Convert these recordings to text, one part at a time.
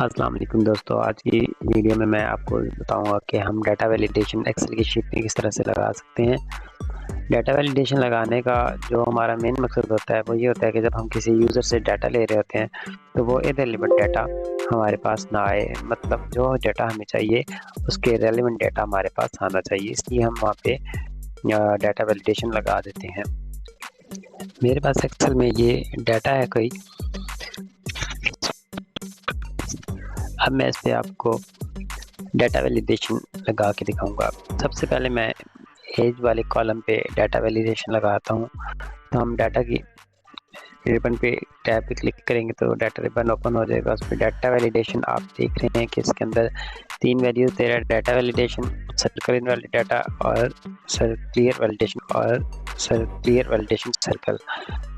अस्सलाम वालेकुम दोस्तों। आज की वीडियो में मैं आपको बताऊंगा कि हम डाटा वैलिडेशन एक्सेल की शीट में किस तरह से लगा सकते हैं। डाटा वैलिडेशन लगाने का जो हमारा मेन मकसद होता है वो ये होता है कि जब हम किसी यूज़र से डाटा ले रहे होते हैं तो वो इररिलेवेंट डाटा हमारे पास ना आए, मतलब जो डाटा हमें चाहिए उसके रेलिवेंट डाटा हमारे पास आना चाहिए, इसलिए हम वहाँ पे डाटा वैलिडेशन लगा देते हैं। मेरे पास एक्सेल में ये डाटा है कोई। अब मैं इस पे आपको डाटा वैलिडेशन लगा के दिखाऊंगा। सबसे पहले मैं एज वाले कॉलम पे डाटा वैलिडेशन लगाता हूँ। तो हम डाटा की रिबन पे टैब पे क्लिक करेंगे तो डाटा रिबन ओपन हो जाएगा। उस पर डाटा वैलिडेशन आप देख रहे हैं कि इसके अंदर 3 वैल्यूज दे रहा है: data validation, circle invalid data और क्लियर वैलिडेशन और क्लियर वैलिडेशन सर्कल।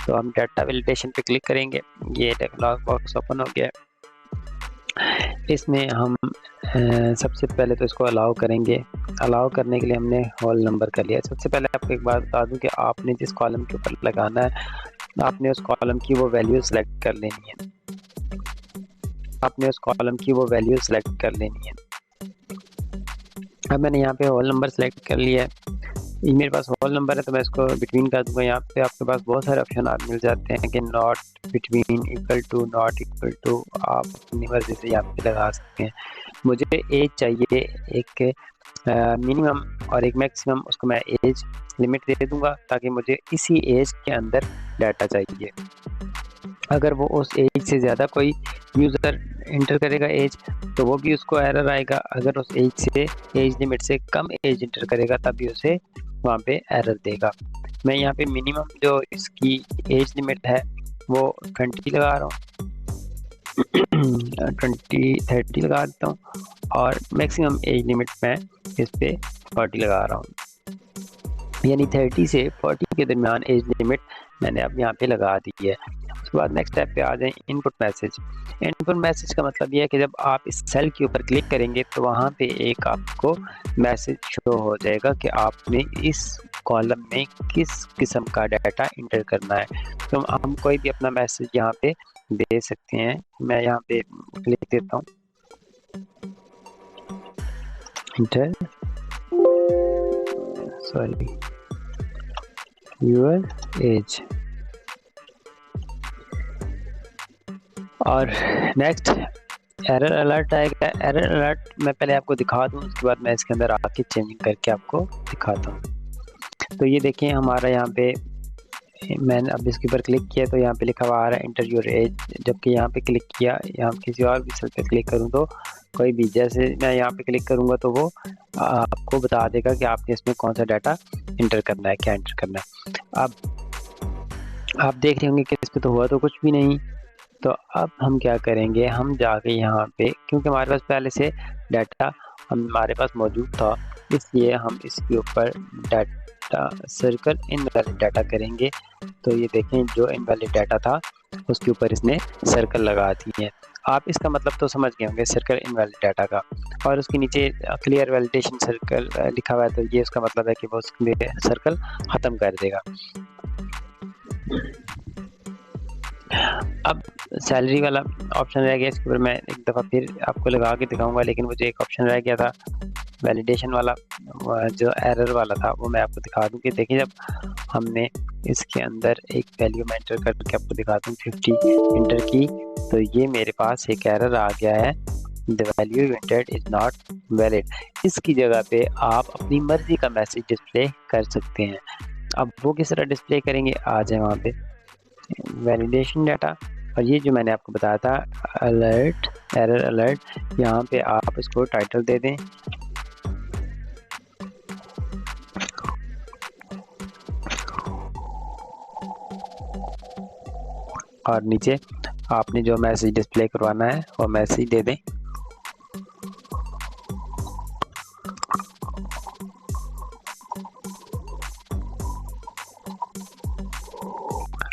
तो हम डाटा वैलिडेशन पे क्लिक करेंगे, ये डायलॉग बॉक्स ओपन हो गया। इसमें हम सबसे पहले तो इसको अलाउ करेंगे। अलाउ करने के लिए हमने होल नंबर कर लिया। सबसे पहले आपको एक बात बता दूं कि आपने जिस कॉलम के ऊपर लगाना है आपने उस कॉलम की वो वैल्यू सेलेक्ट कर लेनी है। अब मैंने यहाँ पे होल नंबर सेलेक्ट कर लिया है। ये मेरे पास होल नंबर है तो मैं इसको बिटवीन कर दूंगा। यहाँ पे आपके पास बहुत सारे ऑप्शन आप मिल जाते हैं कि not, between, equal to, not equal to. आप अपनी मर्जी से यहाँ पे लगा सकते हैं। मुझे एज चाहिए एक मिनिमम और एक मैक्सिमम, उसको मैं एज लिमिट दे दूंगा ताकि मुझे इसी एज के अंदर डाटा चाहिए। अगर वो उस एज से ज़्यादा कोई यूज़र इंटर करेगा एज तो वो भी उसको एरर आएगा। अगर उस एज से एज लिमिट से कम एज इंटर करेगा तभी उसे वहाँ पे एरर देगा। मैं यहाँ पे मिनिमम जो इसकी एज लिमिट है वो 20 लगा रहा हूँ 30 लगा देता हूँ और मैक्सिमम एज लिमिट मैं इस पे 40 लगा रहा हूँ। यानी 30 से 40 के दरमियान एज लिमिट मैंने अब यहाँ पे लगा दी है। उसके बाद नेक्स्ट स्टेप पे आ जाए इनपुट मैसेज। इनपुट मैसेज का मतलब ये है कि जब आप इस सेल के ऊपर क्लिक करेंगे तो वहाँ पे एक आपको मैसेज शो हो जाएगा कि आपने इस कॉलम में किस किस्म का डाटा इंटर करना है। तो हम कोई भी अपना मैसेज यहाँ पे दे सकते हैं। मैं यहाँ पे लिख देता हूँ इंटर योर एज। और नेक्स्ट एरर अलर्ट आएगा। एरर अलर्ट मैं पहले आपको दिखा दूं, उसके बाद मैं इसके अंदर आके चेंजिंग करके आपको दिखाता हूँ। तो ये देखिए हमारा यहाँ पे मैंने अब इसके ऊपर क्लिक किया तो यहाँ पे लिखा हुआ आ रहा है इंटर योर एज। जबकि यहाँ पे क्लिक किया, यहाँ किसी और भी सेल पे क्लिक करूँ तो कोई भी, जैसे मैं यहाँ पे क्लिक करूँगा तो वो आपको बता देगा कि आपने इसमें कौन सा डाटा इंटर करना है, क्या इंटर करना है। अब आप देख रहे होंगे कि इस पर तो हुआ तो कुछ भी नहीं। तो अब हम क्या करेंगे, हम जाके यहाँ पे, क्योंकि हमारे पास पहले से डाटा हमारे पास मौजूद था इसलिए हम इसके ऊपर डाटा सर्कल इनवैलिड डाटा करेंगे। तो ये देखें जो इनवैलिड डाटा था उसके ऊपर इसने सर्कल लगा दी है। आप इसका मतलब तो समझ गए होंगे सर्कल इनवैलिड डाटा का। और उसके नीचे क्लियर वैलिडेशन सर्कल लिखा हुआ है तो ये उसका मतलब है कि वो उसके सर्कल ख़त्म कर देगा। अब सैलरी वाला ऑप्शन रह गया, इसके ऊपर मैं एक दफ़ा फिर आपको लगा के दिखाऊंगा, लेकिन मुझे एक ऑप्शन रह गया था वैलिडेशन वाला, जो एरर वाला था वो मैं आपको दिखा दूं कि देखिए जब हमने इसके अंदर एक वैल्यू मैं एंटर करके आपको दिखा दूं 50 इंटर की तो ये मेरे पास एक एरर आ गया है, the value you entered is not valid. इसकी जगह पे आप अपनी मर्जी का मैसेज डिस्प्ले कर सकते हैं। अब वो किस तरह डिस्प्ले करेंगे, आ जाए वहाँ पे वैलिडेशन डाटा और ये जो मैंने आपको बताया था अलर्ट, एरर अलर्ट, यहाँ पे आप इसको टाइटल दे दें और नीचे आपने जो मैसेज डिस्प्ले करवाना है वो मैसेज दे दें।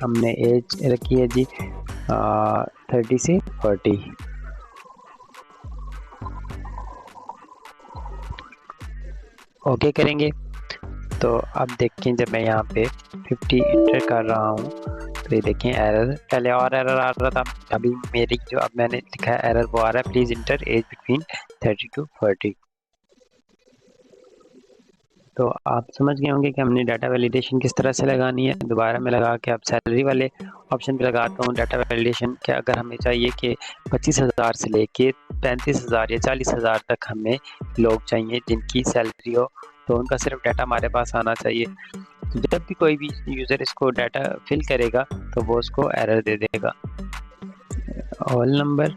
हमने एज रखी है जी 30 से 40। ओके करेंगे तो अब देखें जब मैं यहाँ पे 50 इंटर कर रहा हूँ तो तो ये देखें एरर, पहले और एरर आ रहा था, अभी मेरी जो अब मैंने लिखा है एरर वो आ रहा है, please inter age between 30 to 40। तो आप समझ गए होंगे कि हमने डाटा वैलिडेशन किस तरह से लगानी है। दोबारा मैं लगा के अब सैलरी वाले ऑप्शन पे लगाता हूँ डाटा वैलिडेशन के। अगर हमें चाहिए कि 25,000 से लेके 35,000 या 40,000 तक हमें लोग चाहिए जिनकी सैलरी हो, तो उनका सिर्फ डाटा हमारे पास आना चाहिए। तो जब भी कोई भी यूज़र इसको डाटा फिल करेगा तो वो उसको एरर दे देगा। ऑल नंबर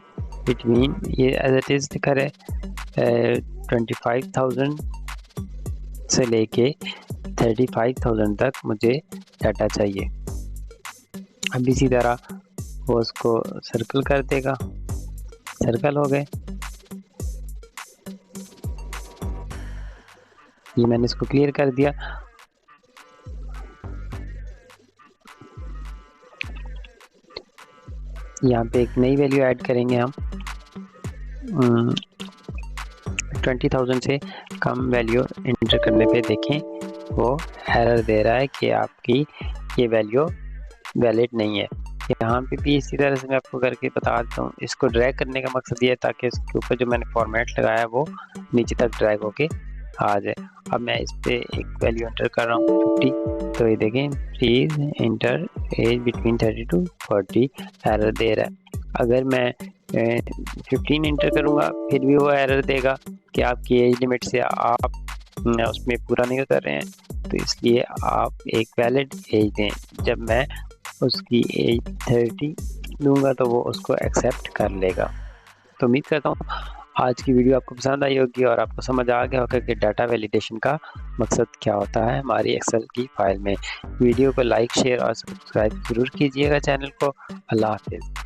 बिटवीन, ये एज इट इज़ दिखा रहे 25,000 से लेके 35,000 तक मुझे डाटा चाहिए। अब इसी तरह वो उसको सर्कल कर देगा, सर्कल हो गए। ये मैंने इसको क्लियर कर दिया। यहाँ पे एक नई वैल्यू ऐड करेंगे हम। 20,000 से कम वैल्यू इंटर करने पे देखें वो एरर दे रहा है कि आपकी ये वैल्यू वैलिड नहीं है। यहाँ पे भी इसी तरह से मैं आपको करके बता देता हूँ। इसको ड्रैग करने का मकसद ये है ताकि इसके ऊपर जो मैंने फॉर्मेट लगाया वो नीचे तक ड्रैग होके आ जाए। अब मैं इस पर एक वैल्यू एंटर कर रहा हूँ 50। तो ये देखें please inter age between 30 to 40 error दे रहा है। अगर मैं 15 इंटर करूँगा फिर भी वो एरर देगा कि आपकी एज लिमिट से आप उसमें पूरा नहीं उतर रहे हैं। तो इसलिए आप एक वैलिड एज दें। जब मैं उसकी एज 30 दूंगा तो वो उसको एक्सेप्ट कर लेगा। तो उम्मीद करता हूँ आज की वीडियो आपको पसंद आई होगी और आपको समझ आ गया होगा कि डाटा वैलिडेशन का मकसद क्या होता है हमारी एक्सेल की फाइल में। वीडियो को लाइक, शेयर और सब्सक्राइब जरूर कीजिएगा चैनल को। अल्लाह हाफिज़।